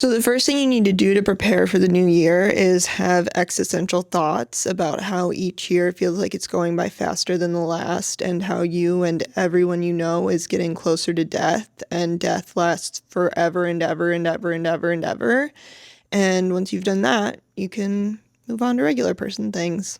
So the first thing you need to do to prepare for the new year is have existential thoughts about how each year feels like it's going by faster than the last, and how you and everyone you know is getting closer to death, and death lasts forever and ever and ever and ever and ever. And once you've done that, you can move on to regular person things.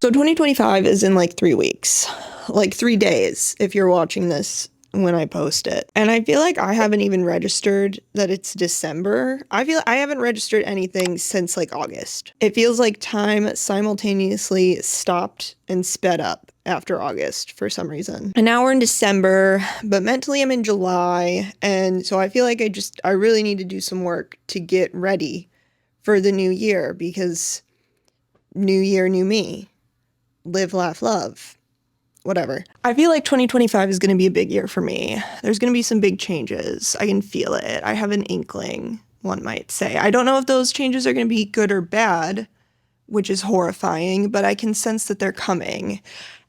So 2025 is in like 3 weeks. Like 3 days if you're watching this when I post it. And I feel like I haven't even registered that it's December. I feel I haven't registered anything since like August. It feels like time simultaneously stopped and sped up after August for some reason. And now we're in December, but mentally I'm in July. And so I feel like I really need to do some work to get ready for the new year, because new year, new me. Live, laugh, love. Whatever. I feel like 2025 is going to be a big year for me. There's going to be some big changes. I can feel it. I have an inkling, one might say. I don't know if those changes are going to be good or bad, which is horrifying, but I can sense that they're coming.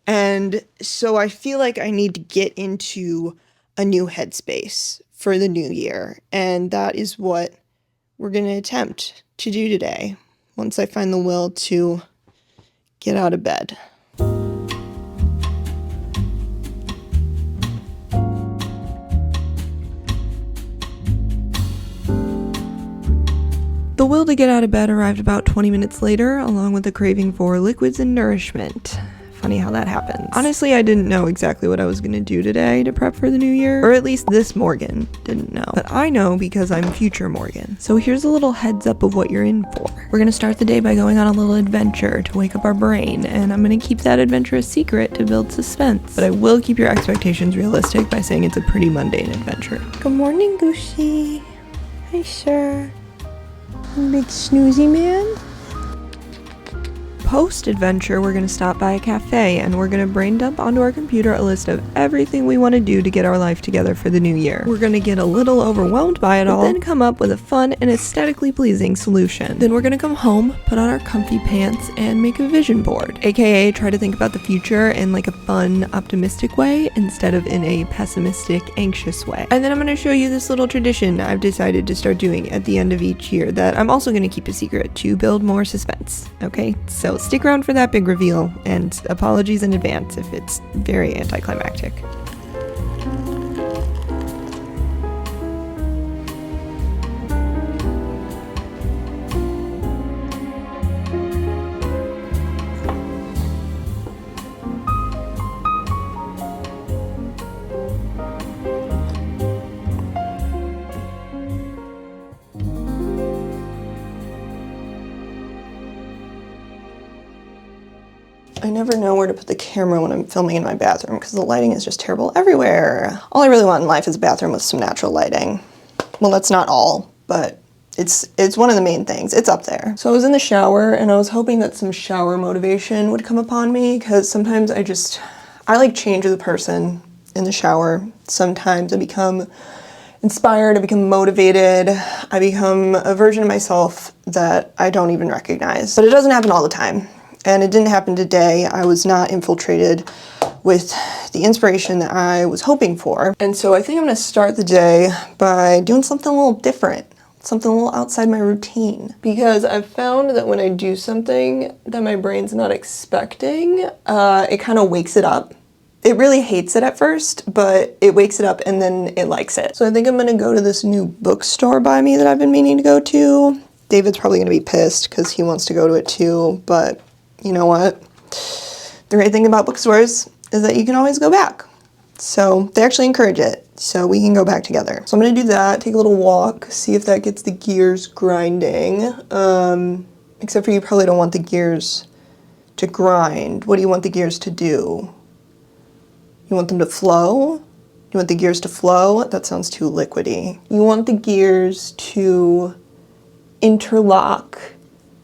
And so I feel like I need to get into a new headspace for the new year. And that is what we're going to attempt to do today, once I find the will to get out of bed. The will to get out of bed arrived about 20 minutes later, along with a craving for liquids and nourishment. Funny how that happens. Honestly, I didn't know exactly what I was gonna do today to prep for the new year, or at least this Morgan didn't know. But I know because I'm future Morgan. So here's a little heads up of what you're in for. We're gonna start the day by going on a little adventure to wake up our brain, and I'm gonna keep that adventure a secret to build suspense. But I will keep your expectations realistic by saying it's a pretty mundane adventure. Good morning, Goosey. Hi, sir. Big snoozy man. Post-adventure, we're going to stop by a cafe and we're going to brain dump onto our computer a list of everything we want to do to get our life together for the new year. We're going to get a little overwhelmed by it all, then come up with a fun and aesthetically pleasing solution. Then we're going to come home, put on our comfy pants, and make a vision board, aka try to think about the future in like a fun, optimistic way instead of in a pessimistic, anxious way. And then I'm going to show you this little tradition I've decided to start doing at the end of each year that I'm also going to keep a secret to build more suspense. Okay, so stick around for that big reveal, and apologies in advance if it's very anticlimactic. I never know where to put the camera when I'm filming in my bathroom because the lighting is just terrible everywhere. All I really want in life is a bathroom with some natural lighting. Well, that's not all, but it's one of the main things. It's up there. So I was in the shower and I was hoping that some shower motivation would come upon me, because sometimes I like change the person in the shower. Sometimes I become inspired, I become motivated, I become a version of myself that I don't even recognize. But it doesn't happen all the time. And it didn't happen today. I was not infiltrated with the inspiration that I was hoping for. And so I think I'm gonna start the day by doing something a little different, something a little outside my routine. Because I've found that when I do something that my brain's not expecting, it kind of wakes it up. It really hates it at first, but it wakes it up and then it likes it. So I think I'm gonna go to this new bookstore by me that I've been meaning to go to. David's probably gonna be pissed because he wants to go to it too, but you know what? The great thing about bookstores is that you can always go back. So they actually encourage it, so we can go back together. So I'm gonna do that, take a little walk, see if that gets the gears grinding. Except for you probably don't want the gears to grind. What do you want the gears to do? You want them to flow? You want the gears to flow? That sounds too liquidy. You want the gears to interlock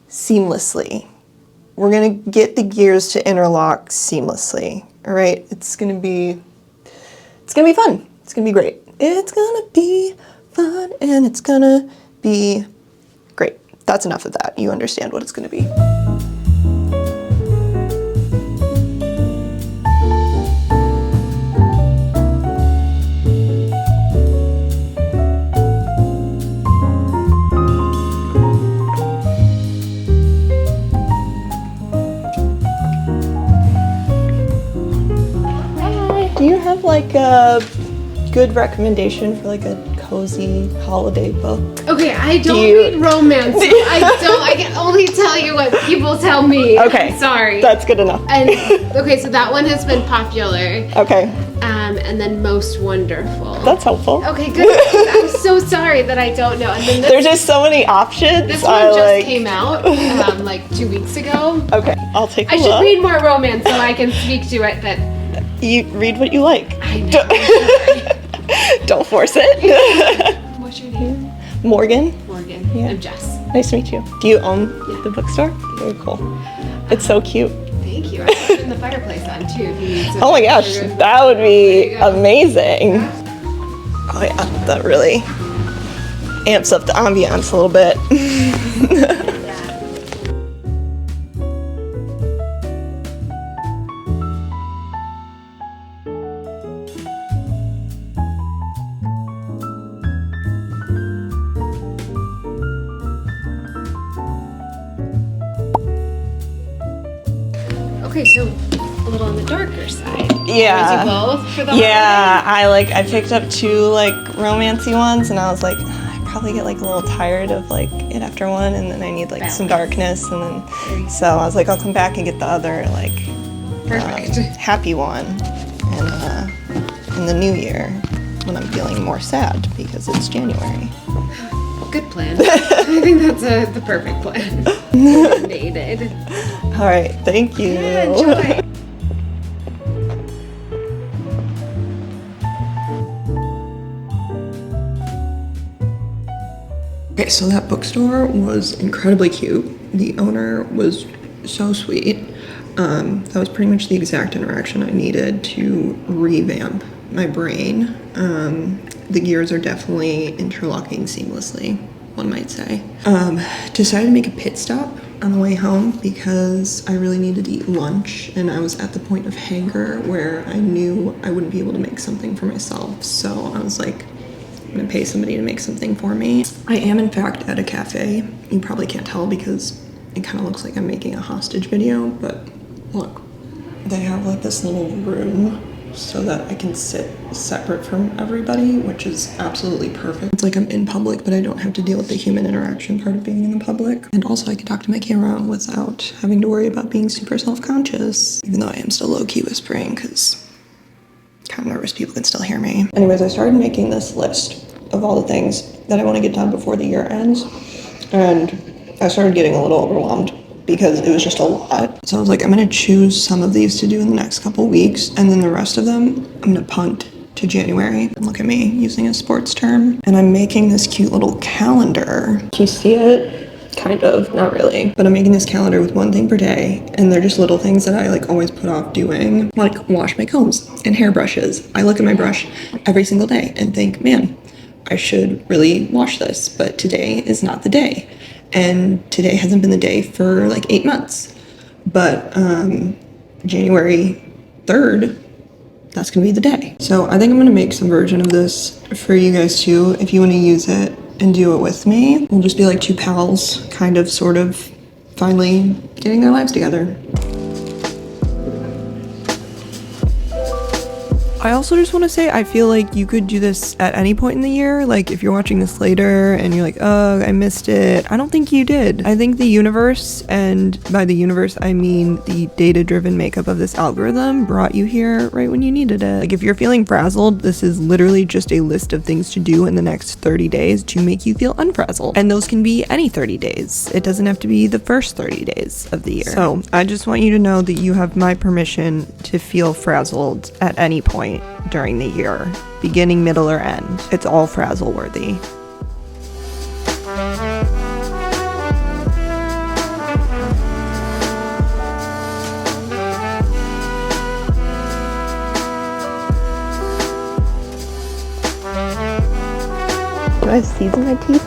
seamlessly. We're gonna get the gears to interlock seamlessly, all right? It's gonna be fun. It's gonna be great. It's gonna be fun and it's gonna be great. That's enough of that. You understand what it's gonna be. a good recommendation for like a cozy holiday book? Okay, I don't read romance. So I can only tell you what people tell me. Okay. I'm sorry. That's good enough. And okay, so that one has been popular. Okay. And then Most Wonderful. That's helpful. Okay, good. I'm so sorry that I don't know. And then There's just so many options. This one just came out like 2 weeks ago. Okay, I'll take a look. I should read more romance so I can speak to it. But you read what you like. I know. Don't force it. What's your name? Morgan. Morgan. Yeah. I'm Jess. Nice to meet you. Do you own the bookstore? Very cool. It's so cute. Thank you. I can put in the fireplace on too if you need some. Oh my gosh, that would be amazing. Oh yeah, that really amps up the ambiance a little bit. Okay, so a little on the darker side. Yeah. Would you both for the Yeah, I picked up 2 like romancy ones, and I was like, I probably get like a little tired of like it after one, and then I need like some darkness, and then so I was like, I'll come back and get the other like happy one, and in the new year when I'm feeling more sad because it's January. Good plan. I think that's the perfect plan. Needed. All right, thank you. Yeah, enjoy. Okay, so that bookstore was incredibly cute. The owner was so sweet. That was pretty much the exact interaction I needed to revamp my brain. The gears are definitely interlocking seamlessly, one might say. Decided to make a pit stop on the way home because I really needed to eat lunch, and I was at the point of hunger where I knew I wouldn't be able to make something for myself. So I was like, I'm gonna pay somebody to make something for me. I am in fact at a cafe. You probably can't tell because it kind of looks like I'm making a hostage video, but look, they have like this little room so that I can sit separate from everybody, which is absolutely perfect. It's like I'm in public, but I don't have to deal with the human interaction part of being in the public. And also I can talk to my camera without having to worry about being super self-conscious, even though I am still low-key whispering because I'm kind of nervous people can still hear me. Anyways, I started making this list of all the things that I want to get done before the year ends, and I started getting a little overwhelmed because it was just a lot. So I was like, I'm gonna choose some of these to do in the next couple weeks, and then the rest of them, I'm gonna punt to January. Look at me using a sports term. And I'm making this cute little calendar. Can you see it? Kind of, not really. But I'm making this calendar with one thing per day, and they're just little things that I like always put off doing, like wash my combs and hairbrushes. I look at my brush every single day and think, man, I should really wash this, but today is not the day. And today hasn't been the day for like 8 months. But January 3rd, that's gonna be the day. So I think I'm gonna make some version of this for you guys too, if you wanna use it and do it with me. We'll just be like 2 pals, kind of, sort of, finally getting their lives together. I also just want to say, I feel like you could do this at any point in the year. Like if you're watching this later and you're like, oh, I missed it. I don't think you did. I think the universe, and by the universe, I mean the data-driven makeup of this algorithm, brought you here right when you needed it. Like if you're feeling frazzled, this is literally just a list of things to do in the next 30 days to make you feel unfrazzled. And those can be any 30 days. It doesn't have to be the first 30 days of the year. So I just want you to know that you have my permission to feel frazzled at any point during the year, beginning, middle, or end. It's all frazzle worthy. Do I have seeds in my teeth?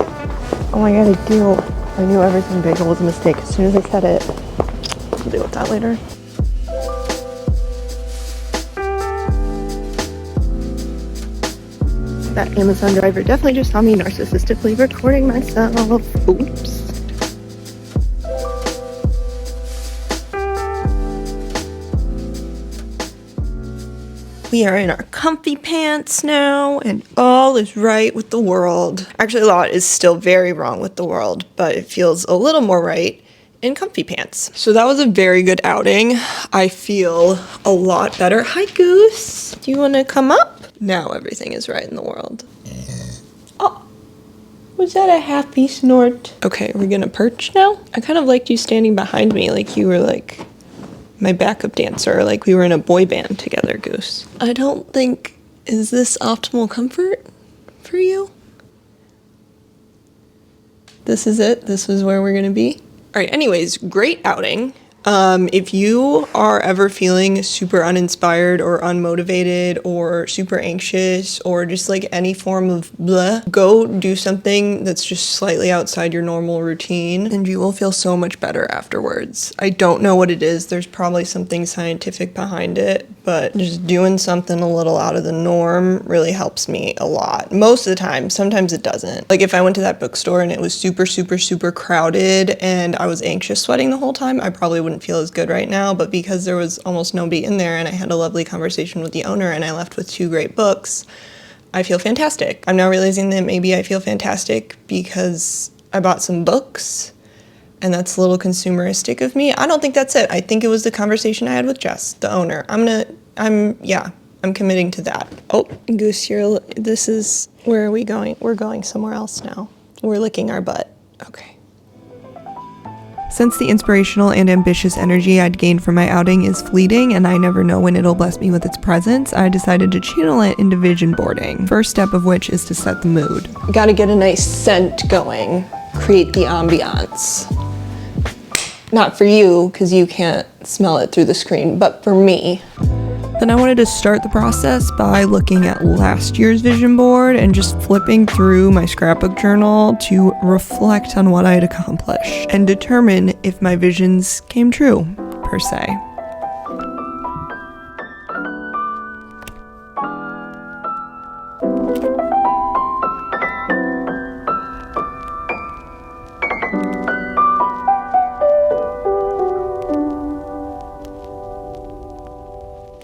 Oh my god, I do. I knew everything big was a mistake as soon as I said it. I'll deal with that later. That Amazon driver definitely just saw me narcissistically recording myself. Oops. We are in our comfy pants now, and all is right with the world. Actually, a lot is still very wrong with the world, but it feels a little more right in comfy pants. So that was a very good outing. I feel a lot better. Hi, Goose. Do you want to come up? Now everything is right in the world. Oh, was that a happy snort? Okay, are we gonna perch now? I kind of liked you standing behind me, like you were like my backup dancer, like we were in a boy band together, Goose. I don't think, is this optimal comfort for you? This is it? This is where we're gonna be? All right, anyways, great outing. If you are ever feeling super uninspired or unmotivated or super anxious or just like any form of blah, go do something that's just slightly outside your normal routine and you will feel so much better afterwards. I don't know what it is. There's probably something scientific behind it, but just doing something a little out of the norm really helps me a lot. Most of the time, sometimes it doesn't. Like if I went to that bookstore and it was super, super, super crowded and I was anxious sweating the whole time, I probably wouldn't feel as good right now, but because there was almost nobody in there and I had a lovely conversation with the owner and I left with 2 great books, I feel fantastic. I'm now realizing that maybe I feel fantastic because I bought some books and that's a little consumeristic of me. I don't think that's it. I think it was the conversation I had with Jess, the owner. I'm committing to that. Oh, Goose, this is, where are we going? We're going somewhere else now. We're licking our butt. Okay. Since the inspirational and ambitious energy I'd gained from my outing is fleeting and I never know when it'll bless me with its presence, I decided to channel it into vision boarding. First step of which is to set the mood. Gotta get a nice scent going, create the ambiance. Not for you, because you can't smell it through the screen, but for me. Then I wanted to start the process by looking at last year's vision board and just flipping through my scrapbook journal to reflect on what I had accomplished and determine if my visions came true, per se.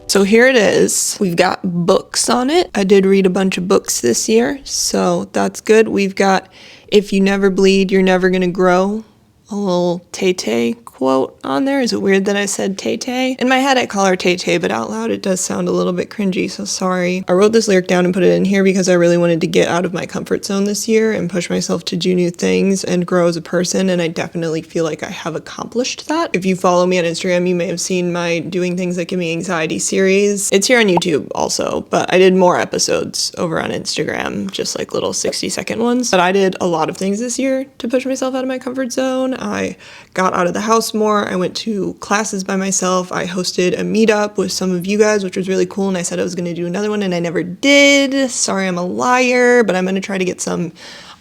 So here it is. We've got books on it. I did read a bunch of books this year, so that's good. We've got, "If you never bleed, you're never gonna grow." A little Tay-Tay quote on there. Is it weird that I said Tay-Tay? In my head, I call her Tay-Tay, but out loud, it does sound a little bit cringy, so sorry. I wrote this lyric down and put it in here because I really wanted to get out of my comfort zone this year and push myself to do new things and grow as a person, and I definitely feel like I have accomplished that. If you follow me on Instagram, you may have seen my Doing Things That Give Me Anxiety series. It's here on YouTube also, but I did more episodes over on Instagram, just like little 60-second ones. But I did a lot of things this year to push myself out of my comfort zone. I got out of the house more. I went to classes by myself. I hosted a meetup with some of you guys, which was really cool. And I said I was going to do another one and I never did. Sorry, I'm a liar, but I'm going to try to get some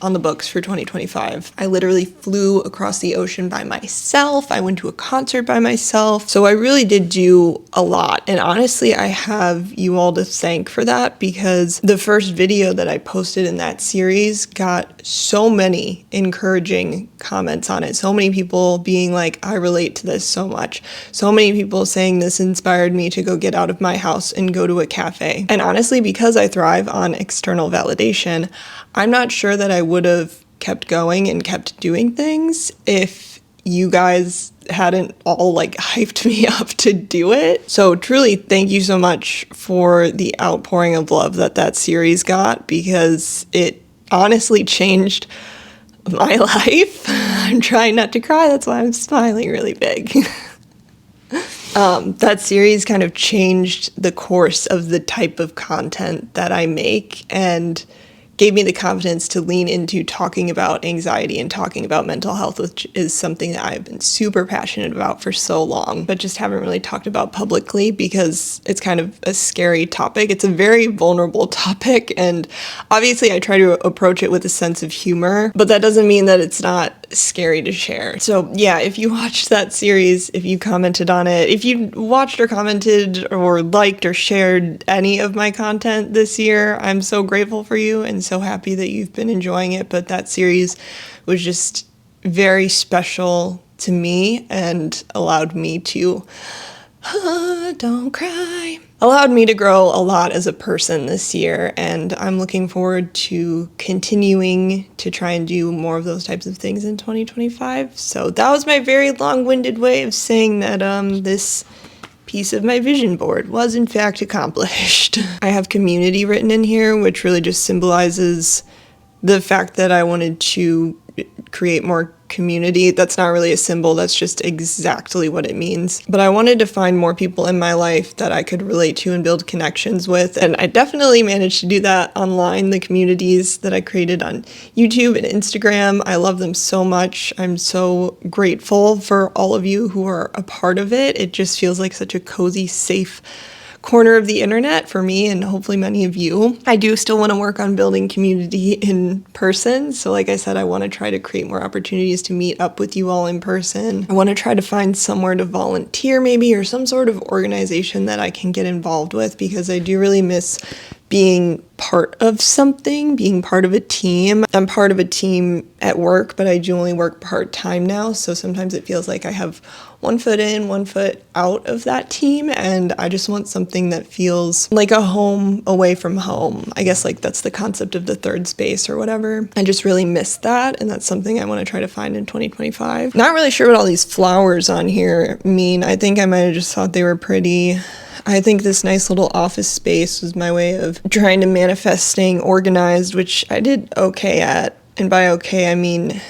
on the books for 2025. I literally flew across the ocean by myself. I went to a concert by myself. So I really did do a lot. And honestly, I have you all to thank for that because the first video that I posted in that series got so many encouraging comments on it. So many people being like, I relate to this so much. So many people saying this inspired me to go get out of my house and go to a cafe. And honestly, because I thrive on external validation, I'm not sure that I would have kept going and kept doing things if you guys hadn't all like hyped me up to do it. So truly, thank you so much for the outpouring of love that series got because it honestly changed my life. I'm trying not to cry, that's why I'm smiling really big. That series kind of changed the course of the type of content that I make and gave me the confidence to lean into talking about anxiety and talking about mental health, which is something that I've been super passionate about for so long, but just haven't really talked about publicly because it's kind of a scary topic. It's a very vulnerable topic, and obviously I try to approach it with a sense of humor, but that doesn't mean that it's not scary to share. So yeah, if you watched that series, if you commented on it, if you watched or commented or liked or shared any of my content this year, I'm so grateful for you and so happy that you've been enjoying it. But that series was just very special to me and allowed me to Don't cry. Allowed me to grow a lot as a person this year, and I'm looking forward to continuing to try and do more of those types of things in 2025. So that was my very long-winded way of saying that this piece of my vision board was in fact accomplished. I have community written in here, which really just symbolizes the fact that I wanted to create more community. That's not really a symbol, that's just exactly what it means. But I wanted to find more people in my life that I could relate to and build connections with, and I definitely managed to do that online. The communities that I created on YouTube and Instagram, I love them so much. I'm so grateful for all of you who are a part of it. It just feels like such a cozy, safe corner of the internet for me and hopefully many of you. I do still want to work on building community in person. So like I said, I want to try to create more opportunities to meet up with you all in person. I want to try to find somewhere to volunteer maybe, or some sort of organization that I can get involved with, because I do really miss being part of something, being part of a team. I'm part of a team at work, but I do only work part-time now, so sometimes it feels like I have one foot in, one foot out of that team, and I just want something that feels like a home away from home. I guess like that's the concept of the third space or whatever. I just really miss that, and that's something I want to try to find in 2025. Not really sure what all these flowers on here mean. I think I might have just thought they were pretty. I think this nice little office space was my way of trying to manifest staying organized, which I did okay at. And by okay, I mean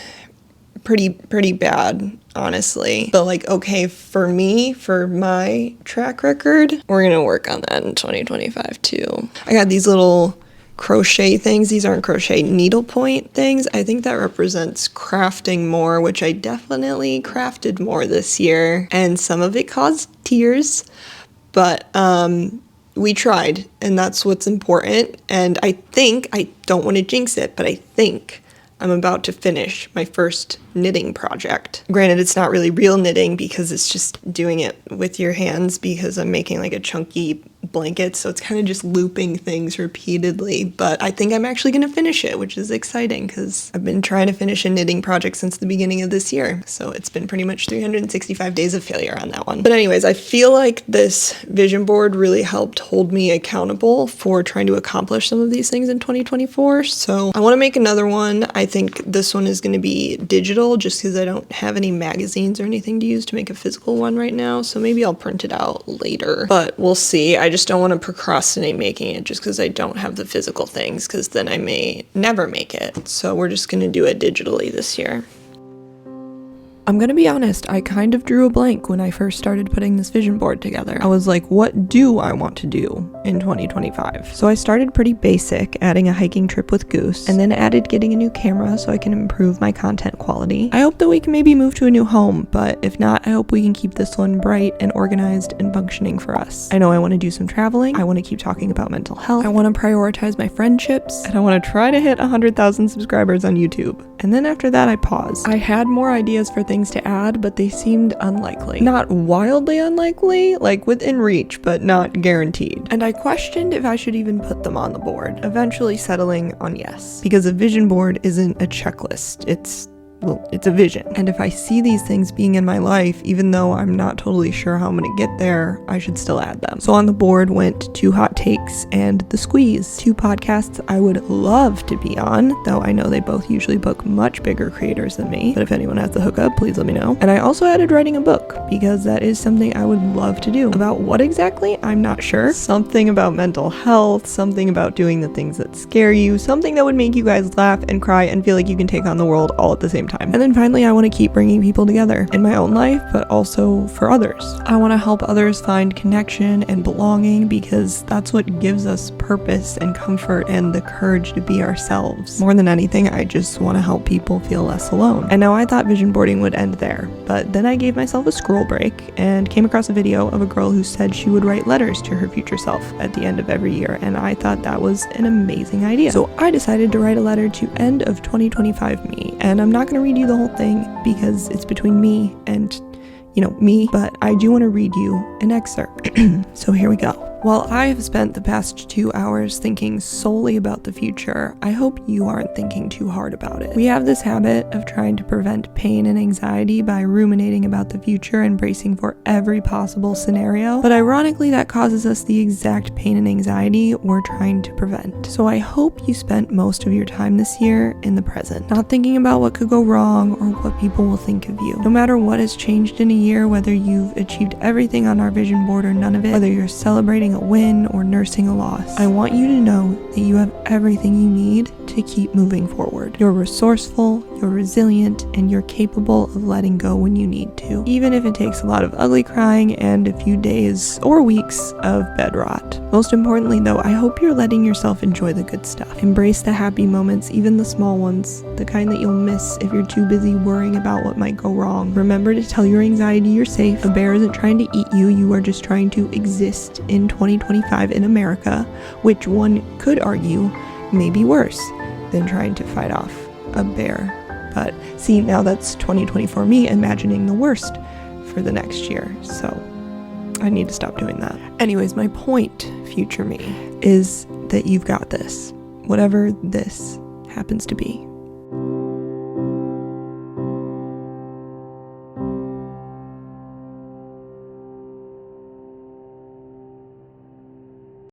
pretty bad, honestly. But like okay for me, for my track record. We're gonna work on that in 2025 too. I got these little crochet things. These aren't crochet, needlepoint things. I think that represents crafting more, which I definitely crafted more this year. And some of it caused tears. But we tried, and that's what's important. And I think, I don't want to jinx it, but I think I'm about to finish my first knitting project. Granted, it's not really real knitting because it's just doing it with your hands, because I'm making like a chunky blanket, so it's kind of just looping things repeatedly. But I think I'm actually going to finish it, which is exciting because I've been trying to finish a knitting project since the beginning of this year. So it's been pretty much 365 days of failure on that one. But anyways, I feel like this vision board really helped hold me accountable for trying to accomplish some of these things in 2024. So I want to make another one. I think this one is going to be digital, just because I don't have any magazines or anything to use to make a physical one right now. So maybe I'll print it out later, but we'll see. I just don't want to procrastinate making it just because I don't have the physical things, because then I may never make it. So we're just going to do it digitally this year. I'm gonna be honest, I kind of drew a blank when I first started putting this vision board together. I was like, what do I want to do in 2025? So I started pretty basic, adding a hiking trip with Goose, and then added getting a new camera so I can improve my content quality. I hope that we can maybe move to a new home, but if not, I hope we can keep this one bright and organized and functioning for us. I know I want to do some traveling, I want to keep talking about mental health, I want to prioritize my friendships, and I want to try to hit 100,000 subscribers on YouTube. And then after that, I paused. I had more ideas for things to add, but they seemed unlikely. Not wildly unlikely, like within reach, but not guaranteed. And I questioned if I should even put them on the board, eventually settling on yes. Because a vision board isn't a checklist, it's a vision. And if I see these things being in my life, even though I'm not totally sure how I'm gonna get there, I should still add them. So on the board went 2 hot takes and The Squeeze, 2 podcasts I would love to be on, though I know they both usually book much bigger creators than me. But if anyone has the hookup, please let me know. And I also added writing a book, because that is something I would love to do. About what exactly? I'm not sure. Something about mental health, something about doing the things that scare you, something that would make you guys laugh and cry and feel like you can take on the world all at the same time. And then finally, I want to keep bringing people together in my own life, but also for others. I want to help others find connection and belonging, because that's what gives us purpose and comfort and the courage to be ourselves. More than anything, I just want to help people feel less alone. And now I thought vision boarding would end there, but then I gave myself a scroll break and came across a video of a girl who said she would write letters to her future self at the end of every year, and I thought that was an amazing idea. So I decided to write a letter to end of 2025 me, and I'm not going to read you the whole thing because it's between me and, me, but I do want to read you an excerpt. So here we go. While I have spent the past 2 hours thinking solely about the future, I hope you aren't thinking too hard about it. We have this habit of trying to prevent pain and anxiety by ruminating about the future and bracing for every possible scenario, but ironically that causes us the exact pain and anxiety we're trying to prevent. So I hope you spent most of your time this year in the present, not thinking about what could go wrong or what people will think of you. No matter what has changed in a year, whether you've achieved everything on our vision board or none of it, whether you're celebrating a win or nursing a loss, I want you to know that you have everything you need to keep moving forward. You're resourceful, you're resilient, and you're capable of letting go when you need to, even if it takes a lot of ugly crying and a few days or weeks of bed rot. Most importantly though, I hope you're letting yourself enjoy the good stuff. Embrace the happy moments, even the small ones, the kind that you'll miss if you're too busy worrying about what might go wrong. Remember to tell your anxiety you're safe. A bear isn't trying to eat you, you are just trying to exist in 2025 in America, which one could argue may be worse than trying to fight off a bear. But see, now that's 2024 me imagining the worst for the next year, so I need to stop doing that. Anyways, my point, future me, is that you've got this, whatever this happens to be.